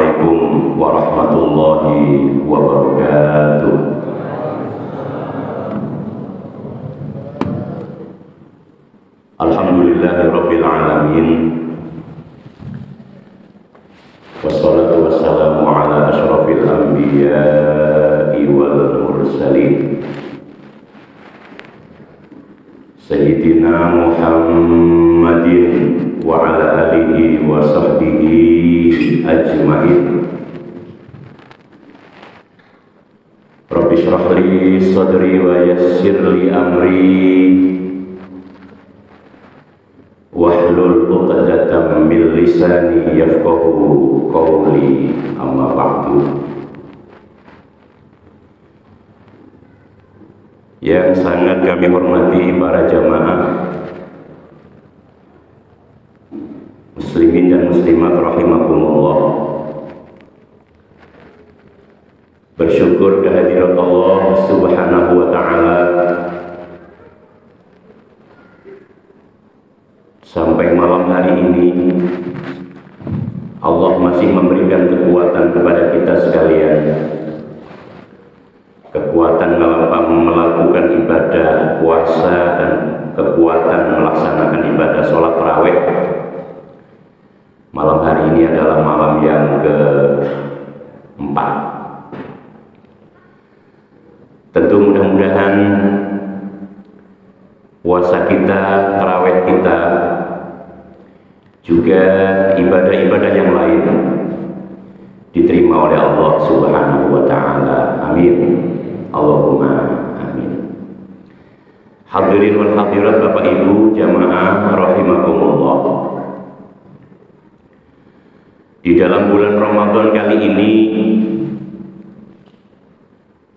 Assalamualaikum warahmatullahi wabarakatuh. Alhamdulillahirabbil alamin. Wassalatu wassalamu ala asyrafil anbiya'i wal mursalin Sayyidina Muhammadin wa ala alihi wa sahbihi ajma'in. Rabbi shrah li sadri wa yassir li amri wahlul 'uqdatam min lisani yafqahu qawli, amma ba'du. Yang sangat kami hormati para jamaah muslimin dan muslimat rahimakumullah, bersyukur kehadirat Allah Subhanahu wa ta'ala sampai malam hari ini Allah masih memberikan kekuatan kepada kita sekalian, kekuatan melakukan ibadah puasa dan kekuatan melaksanakan ibadah sholat tarawih. Malam hari ini adalah malam yang keempat. Tentu mudah-mudahan puasa kita, tarawih kita, juga ibadah-ibadah yang lain diterima oleh Allah Subhanahu wa ta'ala. Amin. Allahumma amin. Hadirin wal hadirat, Bapak Ibu jamaah rahimakumullah. Di dalam bulan Ramadan kali ini,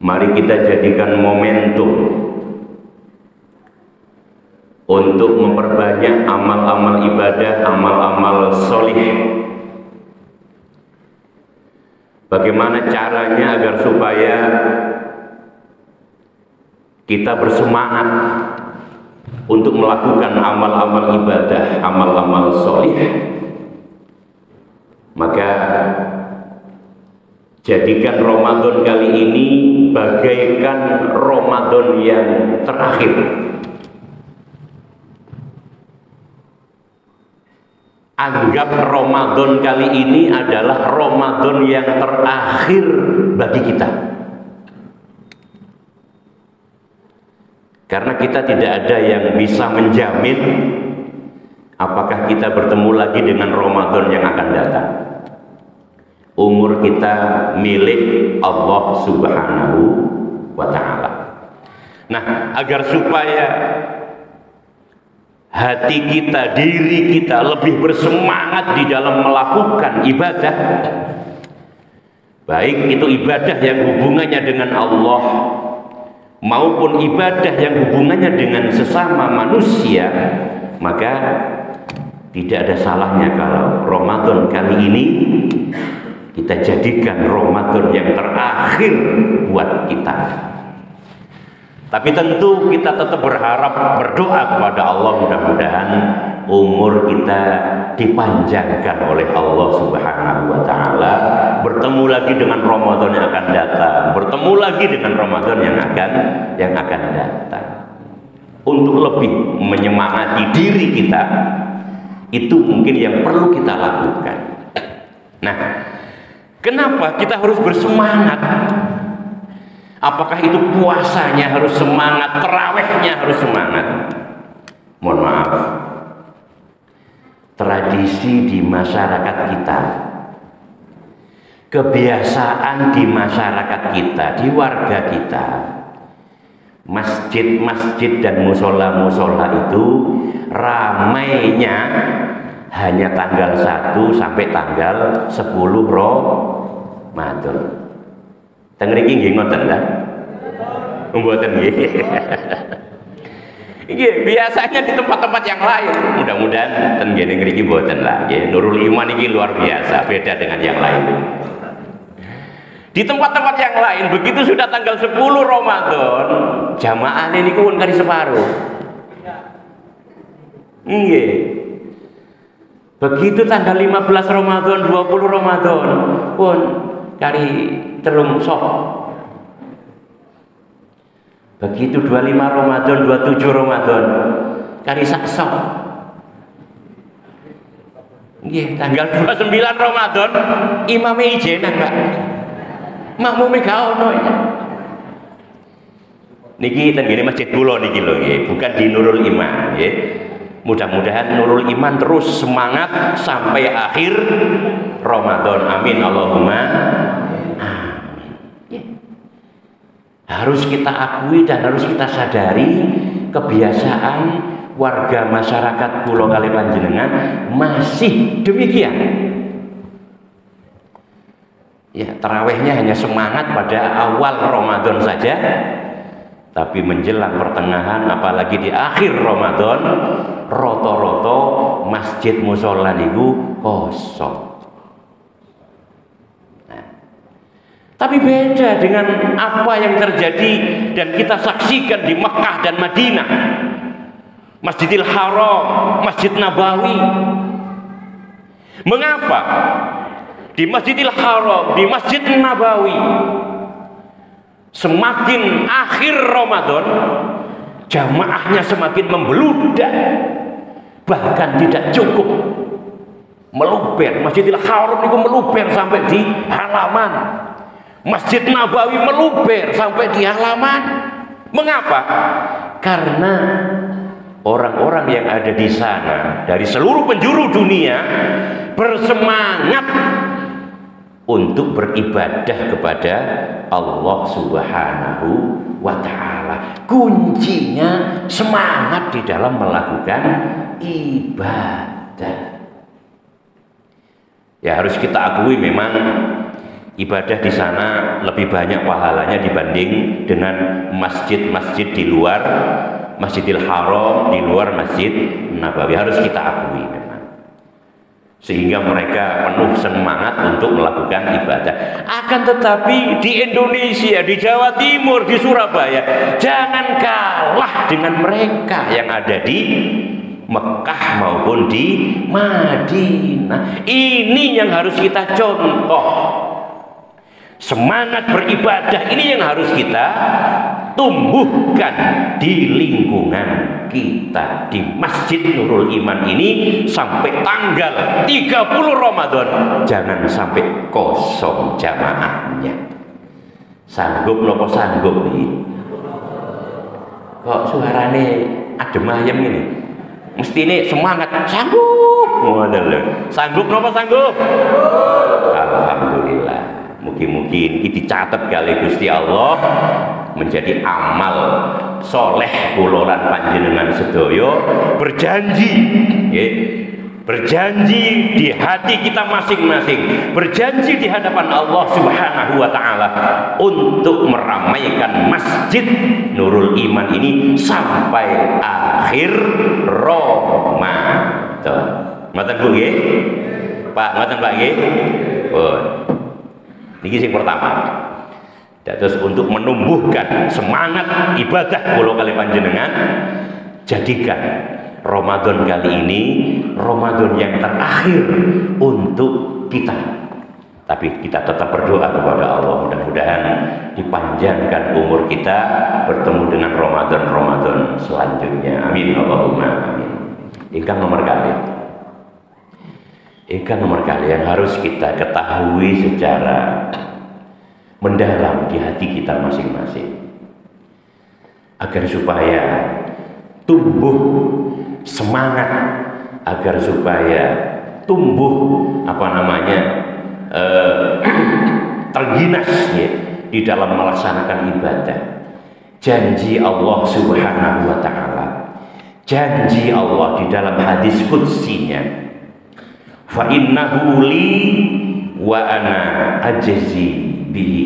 mari kita jadikan momentum untuk memperbanyak amal-amal ibadah, amal-amal solih. Bagaimana caranya agar supaya kita bersemangat untuk melakukan amal-amal ibadah, amal-amal solih? Maka jadikan Ramadan kali ini bagaikan Ramadan yang terakhir. Anggap Ramadan kali ini adalah Ramadan yang terakhir bagi kita. Karena kita tidak ada yang bisa menjamin apakah kita bertemu lagi dengan Ramadan yang akan datang. Umur kita milik Allah Subhanahu wa ta'ala. Nah, agar supaya hati kita, diri kita lebih bersemangat di dalam melakukan ibadah, baik itu ibadah yang hubungannya dengan Allah maupun ibadah yang hubungannya dengan sesama manusia, maka tidak ada salahnya kalau Ramadan kali ini kita jadikan Ramadan yang terakhir buat kita. Tapi tentu kita tetap berharap, berdoa kepada Allah, mudah-mudahan umur kita dipanjangkan oleh Allah Subhanahu wa ta'ala, bertemu lagi dengan Ramadan yang akan datang, bertemu lagi dengan Ramadan yang akan datang. Untuk lebih menyemangati diri kita, itu mungkin yang perlu kita lakukan. Nah, kenapa kita harus bersemangat? Apakah itu puasanya harus semangat, tarawihnya harus semangat? Mohon maaf, tradisi di masyarakat kita, kebiasaan di masyarakat kita, di warga kita, masjid-masjid dan musola-musola itu ramainya hanya tanggal 1 sampai tanggal 10 Ramadan. Tengriki nggih ngoten ta? Mboten nggih. Iki biasanya di tempat-tempat yang lain. Mudah-mudahan ten ngene ngriki mboten lah nggih. Nurul Iman iki luar biasa, beda dengan yang lain. Di tempat-tempat yang lain begitu sudah tanggal 10 Ramadan, jamaah niku pun kali separuh. Nggih. Begitu tanggal 15 Ramadan, 20 Ramadan pun kari telung sok. Begitu 25 Ramadan, 27 Ramadan kari sak sok. Nggih, tanggal 29 Ramadan imame ijenan, Pak. Makmume gak ono. Niki ten ngene masjid kula niki lho nggih, bukan di Nurul Iman nggih. Mudah-mudahan Nurul Iman terus semangat sampai akhir Ramadan. Amin Allahumma. Harus kita akui dan harus kita sadari kebiasaan warga masyarakat Pulau Kali Panjenengan masih demikian. Ya, tarawihnya hanya semangat pada awal Ramadan saja, tapi menjelang pertengahan apalagi di akhir Ramadan roto-roto masjid musola niku kosong. Nah, tapi beda dengan apa yang terjadi dan kita saksikan di Mekah dan Madinah, Masjidil Haram, Masjid Nabawi. Mengapa di Masjidil Haram, di Masjid Nabawi semakin akhir Ramadan jamaahnya semakin membeludak, bahkan tidak cukup meluber. Masjidil Haram itu meluber sampai di halaman, Masjid Nabawi meluber sampai di halaman. Mengapa? Karena orang-orang yang ada di sana dari seluruh penjuru dunia bersemangat untuk beribadah kepada Allah Subhanahu wa Ta'ala. Kuncinya semangat di dalam melakukan ibadah. Ya, harus kita akui memang ibadah di sana lebih banyak pahalanya dibanding dengan masjid-masjid di luar Masjidil Haram, di luar Masjid Nabawi. Harus kita akui memang. Sehingga mereka penuh semangat untuk melakukan ibadah. Akan tetapi di Indonesia, di Jawa Timur, di Surabaya, jangan kalah dengan mereka yang ada di Mekah maupun di Madinah. Ini yang harus kita contoh. Semangat beribadah ini yang harus kita tumbuhkan di lingkungan kita. Di Masjid Nurul Iman ini sampai tanggal 30 Ramadan jangan sampai kosong jamaahnya. Sanggup nopo sanggup nih? Kok suarane adem ayem ini? Mesti ini semangat, sanggup. Sanggup nopo sanggup? Alhamdulillah. Mungkin-mungkin ini dicatat kali Gusti Allah menjadi amal soleh kulolan panjenengan sedoyo. Berjanji ya, berjanji di hati kita masing-masing, berjanji di hadapan Allah Subhanahu wa Ta'ala untuk meramaikan Masjid Nurul Iman ini sampai akhir Ramadan. Ngoten Bu nggih? Pak, ngoten Pak nggih? Oh. Ini yang pertama. Terus untuk menumbuhkan semangat ibadah kula kali panjenengan, jadikan Ramadan kali ini Ramadan yang terakhir untuk kita. Tapi kita tetap berdoa kepada Allah, mudah-mudahan dipanjangkan umur kita bertemu dengan Ramadan selanjutnya. Amin Allahumma amin. Ingkang nomor kali yang harus kita ketahui secara mendalam di hati kita masing-masing, agar supaya tumbuh semangat, agar supaya tumbuh terginas ya, di dalam melaksanakan ibadah. Janji Allah Subhanahu wa Ta'ala, janji Allah di dalam hadis qudsinya, fa innahu li wa ana ajzi bihi.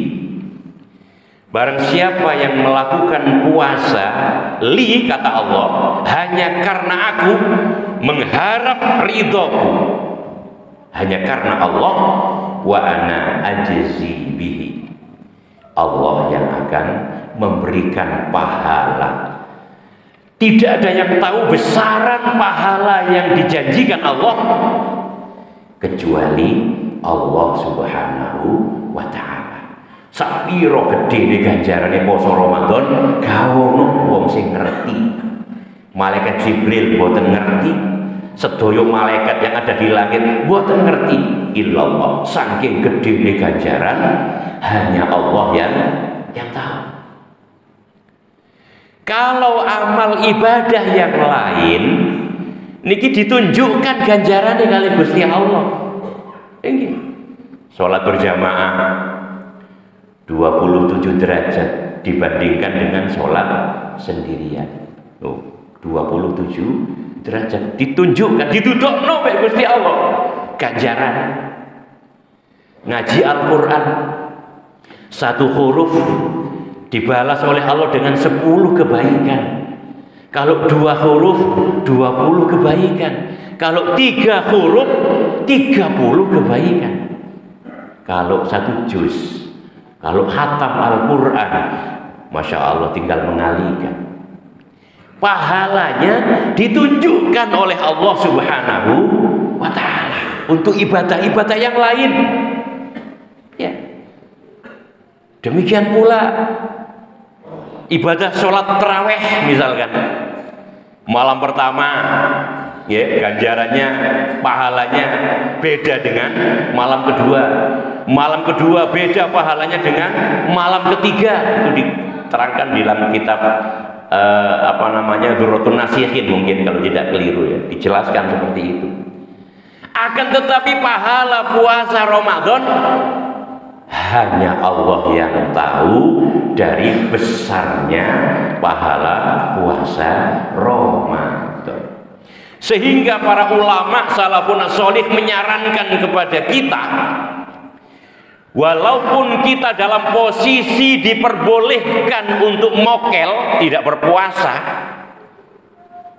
Barang siapa yang melakukan puasa, li kata Allah, hanya karena aku mengharap ridhoku, hanya karena Allah, wa ana ajzi bihi, Allah yang akan memberikan pahala. Tidak ada yang tahu besaran pahala yang dijanjikan Allah kecuali Allah Subhanahu wa taala. Sapiro gedene ganjarane poso Ramadan gak ono wong sing ngerti. Malaikat Jibril boten ngerti, sedaya malaikat yang ada di langit boten ngerti, illallah. Saking gedene ganjaran hanya Allah yang tahu. Kalau amal ibadah yang lain niki ditunjukkan ganjarannya kali Gusti Allah. Ini sholat berjamaah 27 derajat dibandingkan dengan sholat sendirian. 27 derajat ditunjukkan, ditudukno oleh Gusti Allah ganjaran. Ngaji Al-Quran satu huruf dibalas oleh Allah dengan 10 kebaikan. Kalau 2 huruf 20 kebaikan. Kalau 3 huruf 30 kebaikan. Kalau 1 juz, kalau khatam Al-Quran, Masya Allah tinggal mengalihkan. Pahalanya ditunjukkan oleh Allah Subhanahu wa ta'ala untuk ibadah-ibadah yang lain. Ya. Demikian pula ibadah sholat tarawih misalkan, malam pertama ya ganjarannya pahalanya beda dengan malam kedua beda pahalanya dengan malam ketiga. Itu diterangkan di dalam kitab Durratun Nasihin, mungkin kalau tidak keliru ya, dijelaskan seperti itu. Akan tetapi pahala puasa Ramadan hanya Allah yang tahu dari besarnya pahala puasa Ramadan. Sehingga para ulama salafun sholih menyarankan kepada kita, walaupun kita dalam posisi diperbolehkan untuk mokel, tidak berpuasa,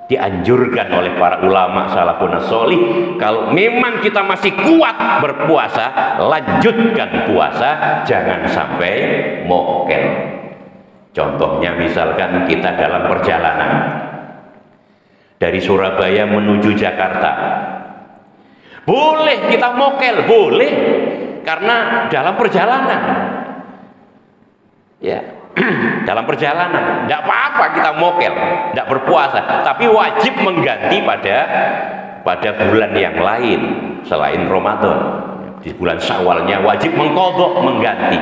dianjurkan oleh para ulama salafun sholih, kalau memang kita masih kuat berpuasa, lanjutkan puasa, jangan sampai mokel. Contohnya misalkan kita dalam perjalanan dari Surabaya menuju Jakarta, boleh kita mokel, boleh, karena dalam perjalanan ya dalam perjalanan tidak apa-apa kita mokel, tidak berpuasa, tapi wajib mengganti pada bulan yang lain selain Ramadan. Di bulan Syawalnya wajib mengqadha, mengganti.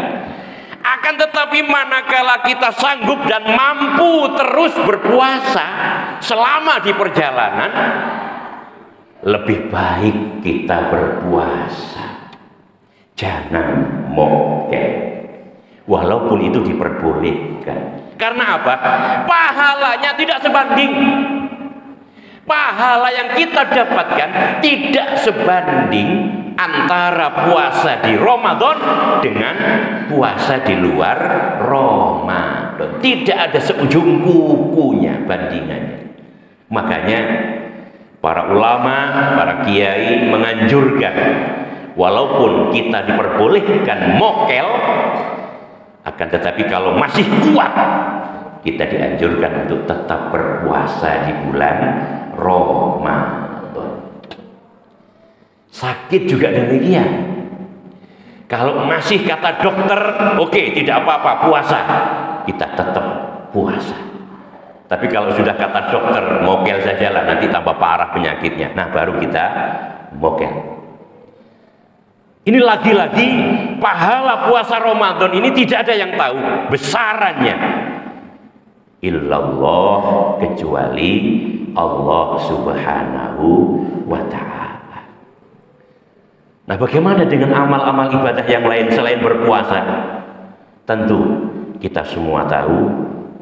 Akan tetapi manakala kita sanggup dan mampu terus berpuasa selama di perjalanan, lebih baik kita berpuasa, jangan mokel, walaupun itu diperbolehkan. Karena apa? Pahalanya tidak sebanding. Pahala yang kita dapatkan tidak sebanding antara puasa di Ramadan dengan puasa di luar Ramadan. Tidak ada seujung kukunya bandingannya. Makanya para ulama, para kiai menganjurkan, walaupun kita diperbolehkan mokel, akan tetapi kalau masih kuat, kita dianjurkan untuk tetap berpuasa di bulan Ramadan. Sakit juga demikian. Kalau masih kata dokter, oke, tidak apa-apa puasa, kita tetap puasa. Tapi kalau sudah kata dokter, mokel sajalah, nanti tambah parah penyakitnya, nah baru kita mokel. Ini lagi-lagi pahala puasa Ramadan ini tidak ada yang tahu besarannya, illallah, kecuali Allah Subhanahu wa ta'ala. Nah, bagaimana dengan amal-amal ibadah yang lain selain berpuasa? Tentu kita semua tahu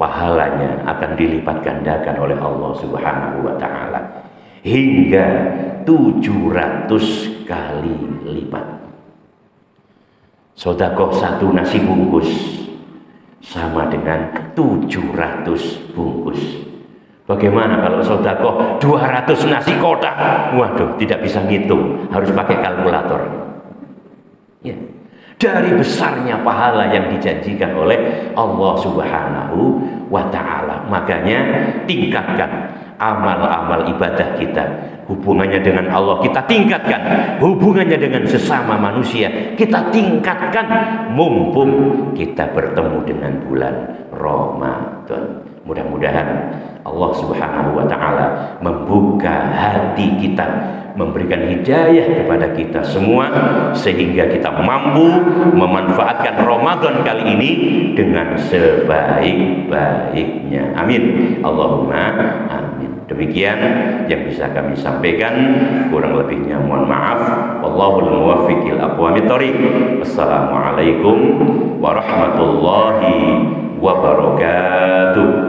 pahalanya akan dilipat gandakan oleh Allah Subhanahu wa ta'ala hingga 700 kali lipat. Sedekah 1 nasi bungkus sama dengan 700 bungkus. Bagaimana kalau sedekah 200 nasi kotak? Waduh, tidak bisa ngitung, harus pakai kalkulator. Ya. Dari besarnya pahala yang dijanjikan oleh Allah Subhanahu wa ta'ala. Makanya tingkatkan amal-amal ibadah kita, hubungannya dengan Allah kita tingkatkan, hubungannya dengan sesama manusia kita tingkatkan, mumpung kita bertemu dengan bulan Ramadan. Mudah-mudahan Allah Subhanahu wa Ta'ala membuka hati kita, memberikan hidayah kepada kita semua, sehingga kita mampu memanfaatkan Ramadan kali ini dengan sebaik-baiknya. Amin. Allahumma amin. Demikian yang bisa kami sampaikan, kurang lebihnya mohon maaf. Wallahul muwaffiqil aqwamit thoriq. Wassalamualaikum warahmatullahi wabarakatuh.